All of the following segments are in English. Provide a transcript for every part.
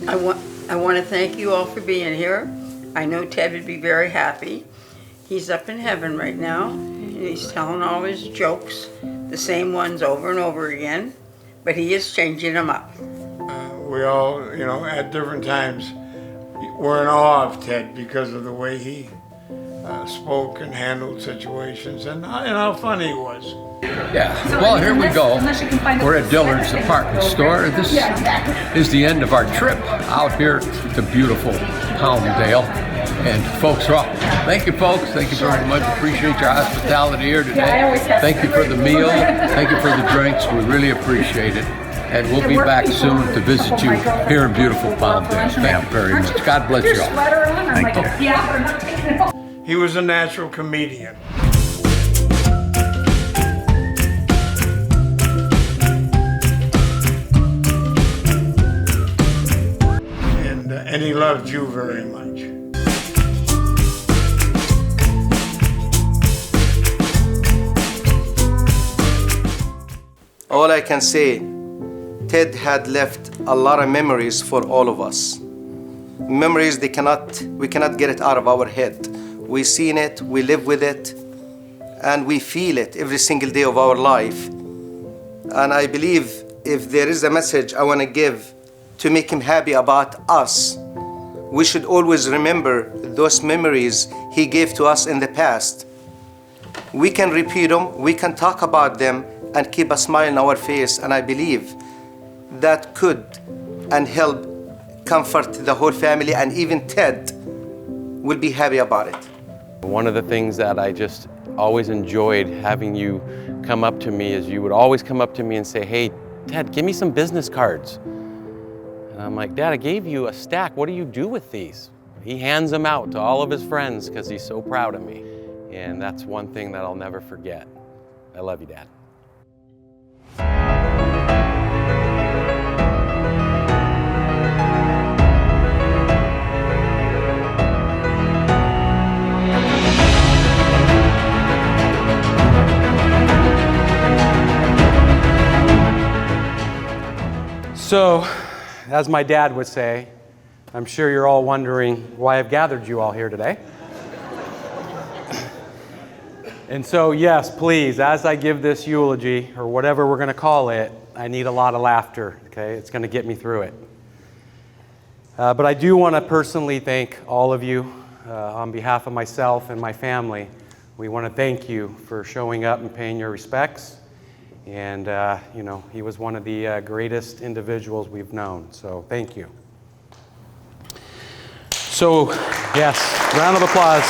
I want to thank you all for being here. I know Ted would be very happy. He's up in heaven right now, and he's telling all his jokes, the same ones over and over again, but he is changing them up. We all, at different times, were in awe of Ted because of the way he spoke and handled situations and how funny he was. Yeah, well, here we go. We're at Dillard's department store. This is the end of our trip out here to beautiful Palmdale. And folks, thank you, folks. Thank you very much. Appreciate your hospitality here today. Thank you for the meal. Thank you for the drinks. We really appreciate it. And we'll be back soon to visit you here in beautiful Palmdale. Thank you very much. God bless you all. Thank you. He was a natural comedian. And he loved you very much. All I can say, Ted had left a lot of memories for all of us. Memories we cannot get it out of our head. We've seen it, we live with it, and we feel it every single day of our life. And I believe if there is a message I want to give to make him happy about us, we should always remember those memories he gave to us in the past. We can repeat them, we can talk about them, and keep a smile on our face, and I believe that could and help comfort the whole family, and even Ted will be happy about it. One of the things that I just always enjoyed having you come up to me is you would always come up to me and say, "Hey, Ted, give me some business cards." And I'm like, "Dad, I gave you a stack. What do you do with these?" He hands them out to all of his friends because he's so proud of me. And that's one thing that I'll never forget. I love you, Dad. So, as my dad would say, I'm sure you're all wondering why I've gathered you all here today. And so, yes, please, as I give this eulogy, or whatever we're going to call it, I need a lot of laughter, okay? It's going to get me through it. But I do want to personally thank all of you on behalf of myself and my family. We want to thank you for showing up and paying your respects. And, he was one of the greatest individuals we've known. So thank you. So, yes, round of applause.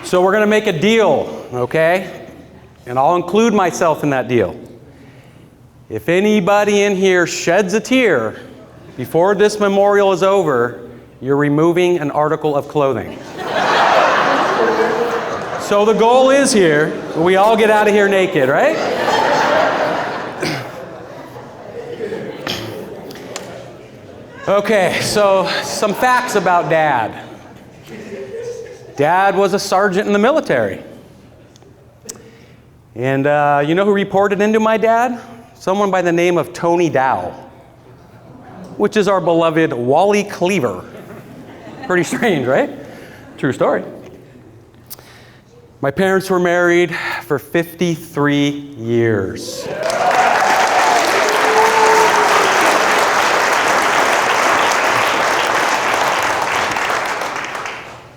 So we're going to make a deal, okay? And I'll include myself in that deal. If anybody in here sheds a tear before this memorial is over, you're removing an article of clothing. So the goal is here, we all get out of here naked, right? Okay, so some facts about Dad. Dad was a sergeant in the military. And you know who reported into my dad? Someone by the name of Tony Dow, which is our beloved Wally Cleaver. Pretty strange, right? True story. My parents were married for 53 years.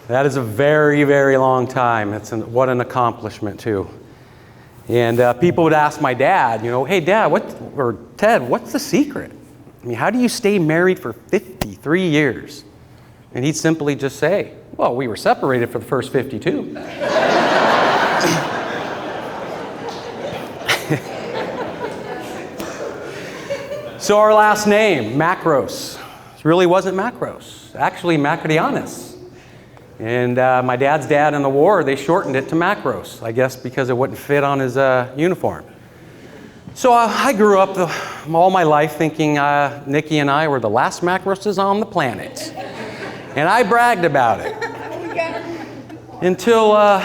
That is a very, very long time. What an accomplishment, too. And people would ask my dad, "Hey, Dad, or Ted, what's the secret? I mean, how do you stay married for 53 years? And he'd simply just say, "Well, we were separated for the first 52. So our last name, Macros, really wasn't Macros. Actually, Macridianis. And my dad's dad in the war, they shortened it to Macros, I guess because it wouldn't fit on his uniform. So I grew up all my life thinking Nikki and I were the last Macroses on the planet. And I bragged about it. Until a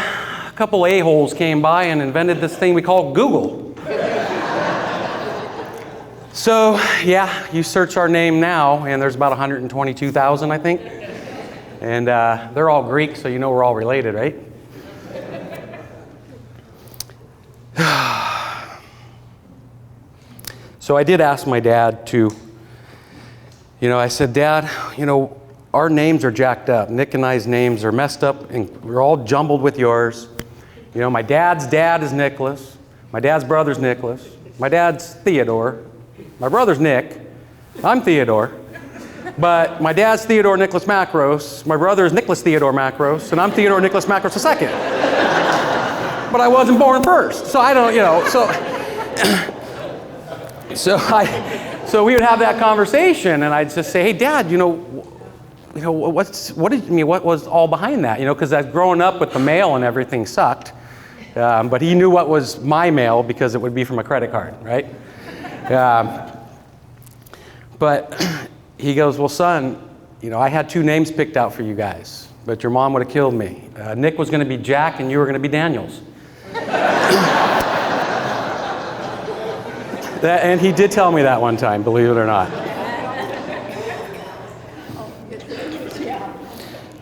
couple a-holes came by and invented this thing we call Google. So, yeah, you search our name now, and there's about 122,000, I think. And they're all Greek, so you know we're all related, right? So I did ask my dad to, I said, Dad, our names are jacked up. Nick and I's names are messed up, and we're all jumbled with yours. My dad's dad is Nicholas. My dad's brother's Nicholas. My dad's Theodore. My brother's Nick. I'm Theodore. But my dad's Theodore Nicholas Macros. My brother's Nicholas Theodore Macros. And I'm Theodore Nicholas Macros II. But I wasn't born first. So I don't, So we would have that conversation, and I'd just say, hey, Dad, what was all behind that? Because as growing up with the mail and everything sucked. But he knew what was my mail because it would be from a credit card, right? But he goes, well, son, I had 2 names picked out for you guys, but your mom would have killed me. Nick was going to be Jack, and you were going to be Daniels. And he did tell me that one time, believe it or not.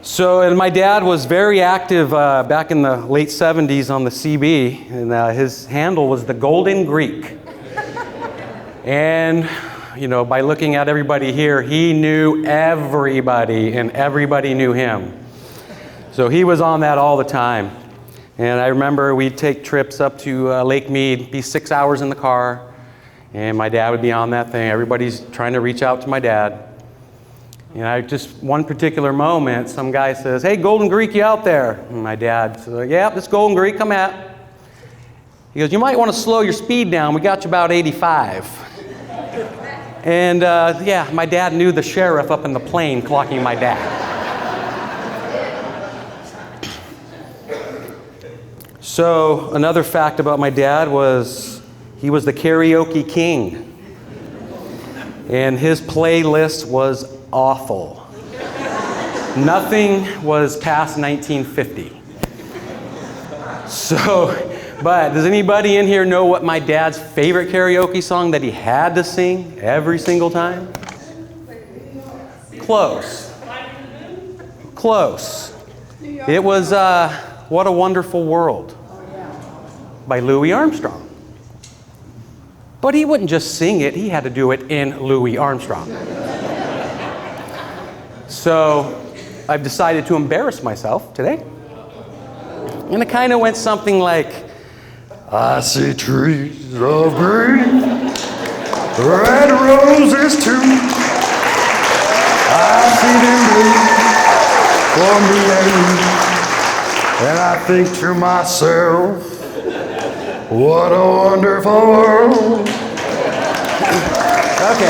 So, and my dad was very active back in the late 70s on the CB, and his handle was the Golden Greek. And, by looking at everybody here, he knew everybody, and everybody knew him. So he was on that all the time. And I remember we'd take trips up to Lake Mead, be 6 hours in the car, and my dad would be on that thing. Everybody's trying to reach out to my dad. One particular moment, some guy says, hey, Golden Greek, you out there? And my dad says, yeah, this Golden Greek, come at. He goes, you might want to slow your speed down. We got you about 85. And my dad knew the sheriff up in the plane clocking my dad. So another fact about my dad was he was the karaoke king. And his playlist was awful. Nothing was past 1950. But does anybody in here know what my dad's favorite karaoke song that he had to sing every single time? Close. It was What a Wonderful World by Louis Armstrong. But he wouldn't just sing it, he had to do it in Louis Armstrong. So I've decided to embarrass myself today. And it kind of went something like, I see trees of green, red roses too. I see them blue for me and you. And I think to myself, what a wonderful world. Okay,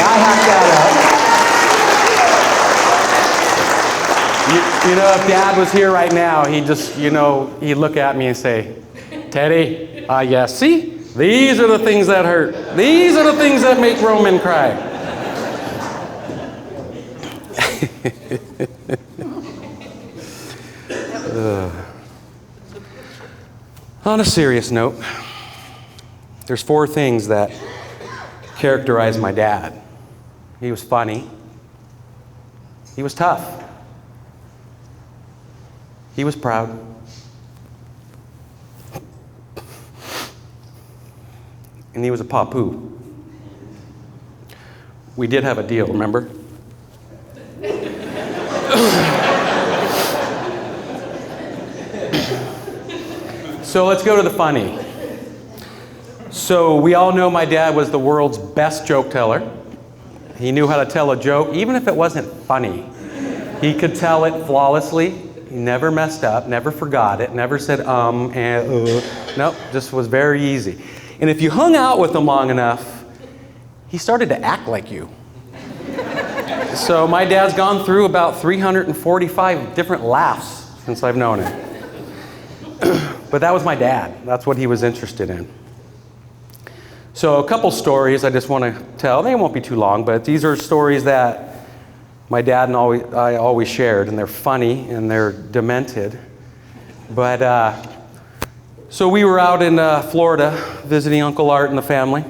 I hacked that up. If Dad was here right now, he'd just, he'd look at me and say, Teddy, yes, see? These are the things that hurt. These are the things that make Roman cry. On a serious note, there's 4 things that characterize my dad. He was funny. He was tough. He was proud. And he was a papu. We did have a deal, remember? So let's go to the funny. So we all know my dad was the world's best joke teller. He knew how to tell a joke, even if it wasn't funny. He could tell it flawlessly. He never messed up, never forgot it, never said and Nope, just was very easy. And if you hung out with him long enough, he started to act like you. So my dad's gone through about 345 different laughs since I've known him. But that was my dad. That's what he was interested in. So a couple stories I just want to tell. They won't be too long, but these are stories that my dad and I always shared, and they're funny and they're demented. But so we were out in Florida visiting Uncle Art and the family,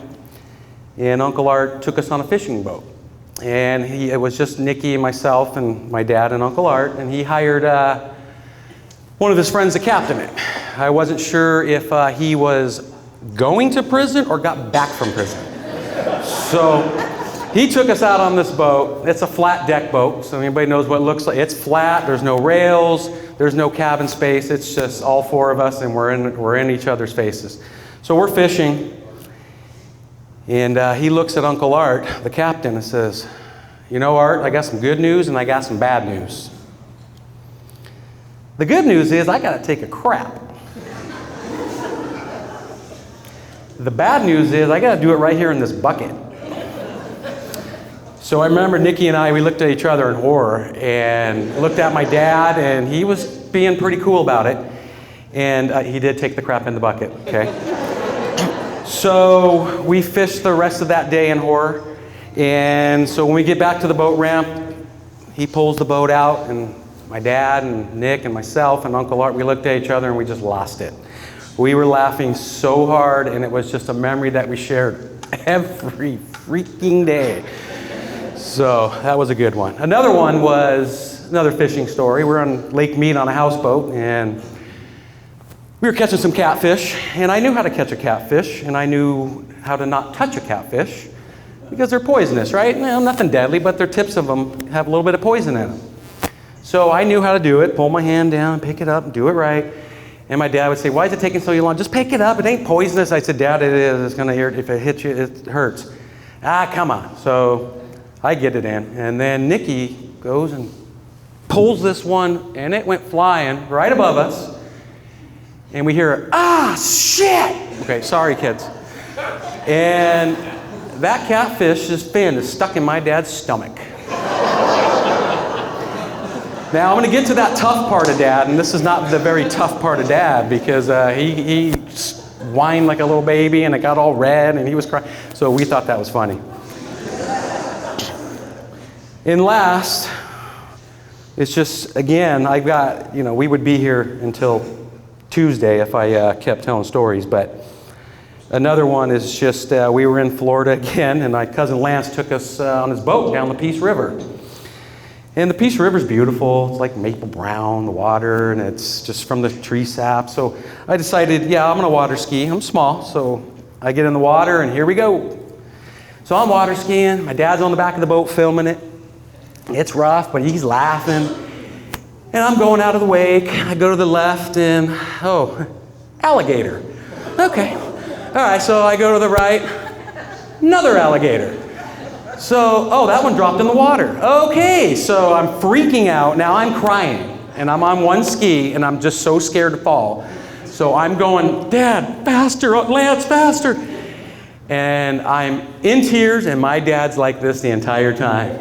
and Uncle Art took us on a fishing boat. And it was just Nicky and myself and my dad and Uncle Art, and he hired one of his friends to captain it. I wasn't sure if he was going to prison or got back from prison. So he took us out on this boat. It's a flat deck boat, so anybody knows what it looks like. It's flat, there's no rails, there's no cabin space. It's just all four of us, and we're in each other's faces. So we're fishing, and he looks at Uncle Art, the captain, and says, "You know, Art, I got some good news and I got some bad news. The good news is I got to take a crap. The bad news is I got to do it right here in this bucket." So I remember Nicky and I, we looked at each other in horror and looked at my dad, and he was being pretty cool about it. And he did take the crap in the bucket, okay? So we fished the rest of that day in horror. And so when we get back to the boat ramp, he pulls the boat out, and my dad and Nick and myself and Uncle Art, we looked at each other and we just lost it. We were laughing so hard, and it was just a memory that we shared every freaking day. So that was a good one. Another one was another fishing story. We were on Lake Mead on a houseboat, and we were catching some catfish, and I knew how to catch a catfish, and I knew how to not touch a catfish because they're poisonous, right? Well, nothing deadly, but their tips of them have a little bit of poison in them. So I knew how to do it, pull my hand down, pick it up, and do it right. And my dad would say, "Why is it taking so long? Just pick it up, it ain't poisonous." I said, "Dad, it is, it's gonna hurt. If it hits you, it hurts." "Ah, come on." So I get it in, and then Nicky goes and pulls this one, and it went flying right above us. And we hear, "Ah, shit!" Okay, sorry, kids. And that catfish's fin is stuck in my dad's stomach. Now, I'm going to get to that tough part of Dad, and this is not the very tough part of Dad, because he whined like a little baby, and it got all red, and he was crying. So we thought that was funny. And last, it's just, again, I've got, we would be here until Tuesday if I kept telling stories, but another one is just, we were in Florida again, and my cousin Lance took us on his boat down the Peace River. And the Peace River's beautiful. It's like maple brown, the water, and it's just from the tree sap. So I decided, I'm going to water ski. I'm small, so I get in the water, and here we go. So I'm water skiing. My dad's on the back of the boat filming it. It's rough, but he's laughing. And I'm going out of the wake. I go to the left, and, alligator. Okay. All right, so I go to the right. Another alligator. So, that one dropped in the water. Okay, so I'm freaking out. Now I'm crying, and I'm on one ski, and I'm just so scared to fall. So I'm going, "Dad, faster, Lance, faster." And I'm in tears, and my dad's like this the entire time.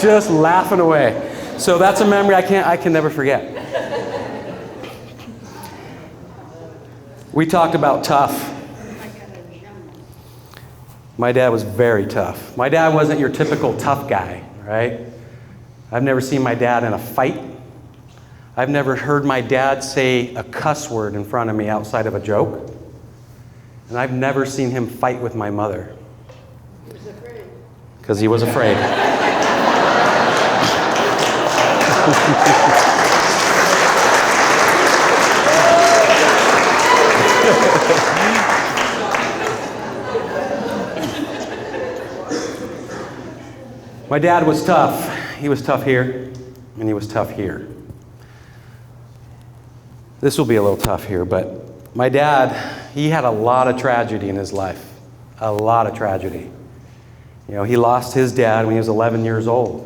Just laughing away. So that's a memory I can never forget. We talked about tough. My dad was very tough. My dad wasn't your typical tough guy, right? I've never seen my dad in a fight. I've never heard my dad say a cuss word in front of me outside of a joke. And I've never seen him fight with my mother. He was afraid. Because he was afraid. My dad was tough. He was tough here, and he was tough here. This will be a little tough here, but my dad, he had a lot of tragedy in his life. A lot of tragedy. He lost his dad when he was 11 years old.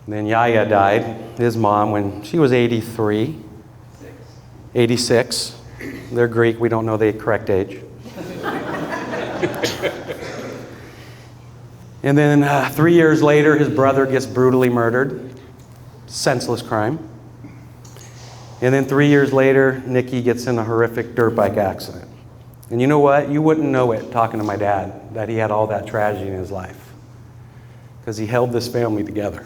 And then Yaya died, his mom, when she was 86. They're Greek, we don't know the correct age. And then 3 years later, his brother gets brutally murdered. Senseless crime. And then 3 years later, Nicky gets in a horrific dirt bike accident. And you know what? You wouldn't know it talking to my dad, that he had all that tragedy in his life. Because he held this family together.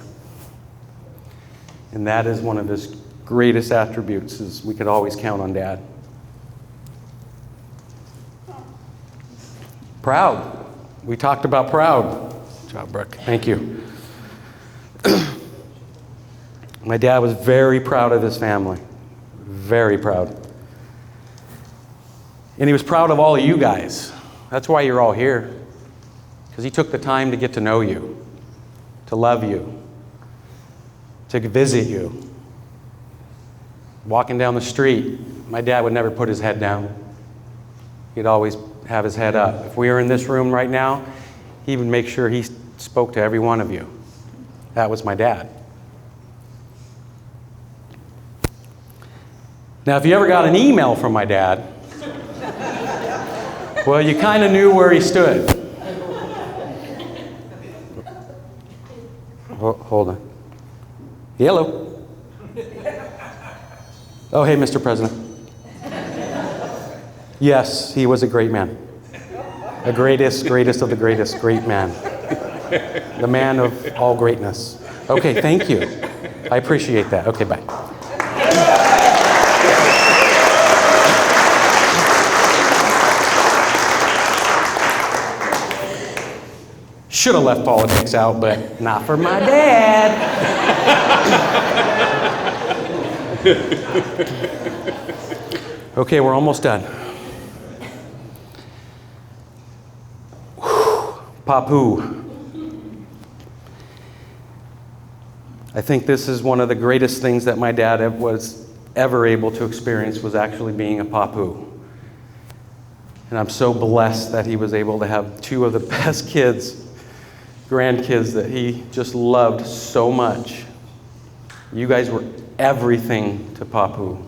And that is one of his greatest attributes, is we could always count on Dad. Proud. We talked about proud. Good job, Brooke. Thank you. My dad was very proud of his family. Very proud. And he was proud of all of you guys. That's why you're all here. Because he took the time to get to know you, to love you, to visit you. Walking down the street, my dad would never put his head down. He'd always have his head up. If we were in this room right now, he would make sure he spoke to every one of you. That was my dad. Now, if you ever got an email from my dad, well, you kind of knew where he stood. Hold on. Hello. Oh, hey, Mr. President. Yes, he was a great man. The greatest of the greatest, great man. The man of all greatness. Okay, thank you. I appreciate that. Okay, bye. Should have left politics out, but not for my dad. Okay, we're almost done. Papu. I think this is one of the greatest things that my dad was ever able to experience, was actually being a papu. And I'm so blessed that he was able to have two of the best kids, grandkids that he just loved so much. You guys were everything to Papu.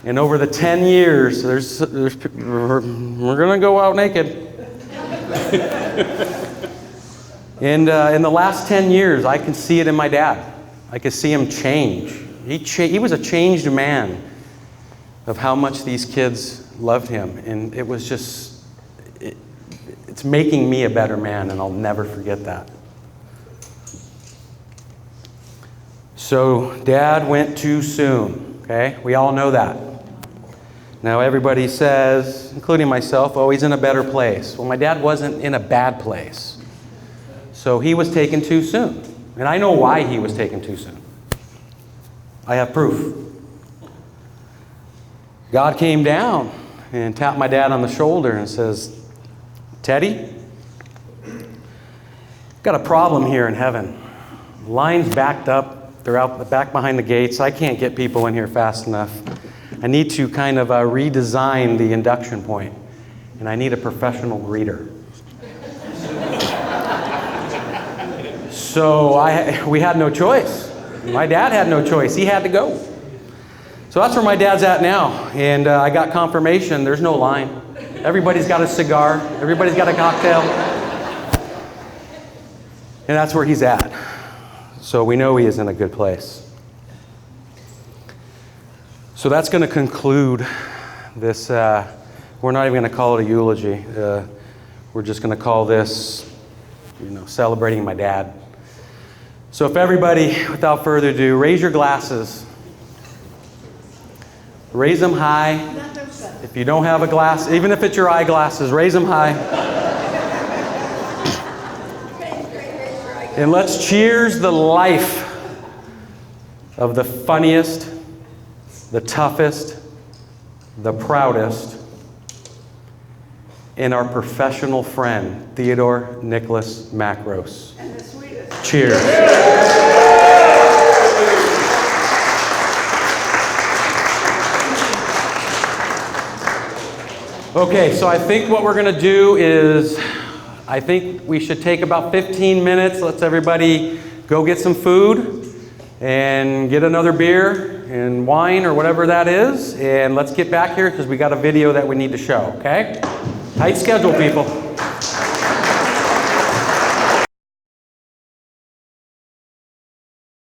And over the 10 years, we're going to go out naked. And in the last 10 years, I can see it in my dad. I can see him change. He was a changed man of how much these kids loved him. And it was just, it's making me a better man, and I'll never forget that. So Dad went too soon, okay? We all know that. Now everybody says, including myself, oh, he's in a better place. Well, my dad wasn't in a bad place. So he was taken too soon. And I know why he was taken too soon. I have proof. God came down and tapped my dad on the shoulder and says, Teddy, got a problem here in heaven. Lines backed up. They're out the back behind the gates. I can't get people in here fast enough. I need to kind of redesign the induction point, and I need a professional greeter. So we had no choice. My dad had no choice. He had to go. So that's where my dad's at now. And I got confirmation. There's no line. Everybody's got a cigar. Everybody's got a cocktail. And that's where he's at. So we know he is in a good place. So that's going to conclude this. We're not even going to call it a eulogy. We're just going to call this, celebrating my dad. So if everybody, without further ado, raise your glasses. Raise them high. If you don't have a glass, even if it's your eyeglasses, raise them high. And let's cheers the life of the funniest, the toughest, the proudest, and our professional friend, Theodore Nicholas Macros. And the sweetest. Cheers. Okay, so I think what we're going to do is, I think we should take about 15 minutes. Let's everybody go get some food and get another beer and wine or whatever that is. And let's get back here because we got a video that we need to show, okay? Tight schedule, people.